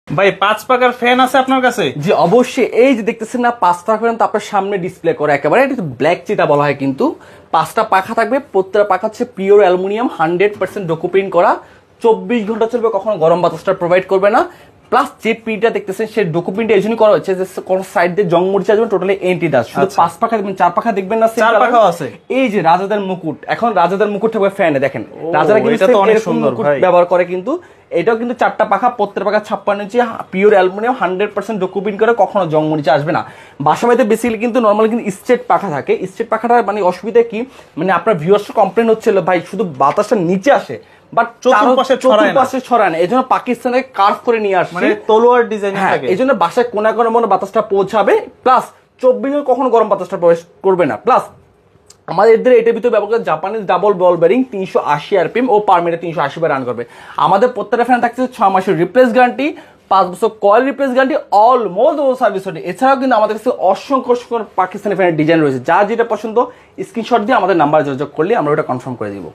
ভাই 5 পাকার ফ্যান আছে আপনার কাছে? জি অবশ্যই, এই যে দেখতেছেন না 5টা ফ্যান তো আপনার সামনে ডিসপ্লে করে একেবারে, এটা ব্ল্যাক চিতা বলা হয়, কিন্তু 5টা পাখা থাকবে, প্রত্যেকটা পাখা হচ্ছে পিওর অ্যালুমিনিয়াম, 100% ডকুপ্রিন্ট করা, 24 ঘন্টা চলবে, কখনো গরম বাতাসটা প্রোভাইড করবে না। প্লাস যে প্রিন্টটা দেখতেছেন সেই ডকুপ্রিন্ট এই জন্যই করা হচ্ছে যে কোন সাইড দিয়ে জং মরিচা যাবেন, টোটালি এন্টি ডাস্ট। শুধু 5 পাখা দেখবেন, 4 পাখা দেখবেন না, 4 পাখাও আছে। এই যে রাজাদের মুকুট, এখন রাজাদের মুকুট থাকবে ফ্যানে, দেখেন রাজারা কিন্তু এটা তো অনেক এরকম সুন্দর মুকুট ভাই। ব্যবহার করে, কিন্তু এটাও কিন্তু 4টা পাখা, প্রত্যেক পাখা 56 ইঞ্চি, পিওর অ্যালুমিনিয়াম, 100% ডকুপ্রিন্ট করে, কখনো জং মরিচা আসবে না। বাসা বাড়িতে বেসিক্যালি কিন্তু নর্মালি কিন্তু স্ট্রেট পাখা থাকে। স্ট্রেট পাখাটার মানে অসুবিধা কি, মানে আপনার ভিউয়ার্স কমপ্লেন হচ্ছিল ভাই শুধু বাতাসটা নিচে আসে বাট চতুর্পাশে ছড়ায় না। চতুর্পাশে ছড়ায় না, এই জন্য পাকিস্তানে কার্ভ করে নিয়ে আসছে, মানে তলোয়ার ডিজাইন হ্যাঁ, থাকে। এই জন্য বাসায় কোনা কোনা মনে বাতাসটা পৌঁছাবে, প্লাস 24 কখনো গরম বাতাসটা প্রবেশ করবে না। প্লাস আমাদের এদের এটার ভিতরে ব্যবহার করে জাপানিজ ডাবল বল বেরিং, 380 আরপিএম ও পার মিনিটে 380 বার রান করবে। আমাদের প্রত্যেকটা ফ্যান থাকছে 6 মাসের রিপ্লেস গ্যারান্টি, 5 বছর কয়েল রিপ্লেস গ্যারান্টি, অলমোস্ট ও সার্ভিস ওয়ারেন্টি। এছাড়াও কিন্তু আমাদের কাছে অসংখ্য অসংখ্য পাকিস্তানি ফ্যানের ডিজাইন রয়েছে, যা যেটা পছন্দ স্ক্রিনশট দিয়ে আমাদের নাম্বার যোগাযোগ করলে আমরা ওটা কনফার্ম করে দিব।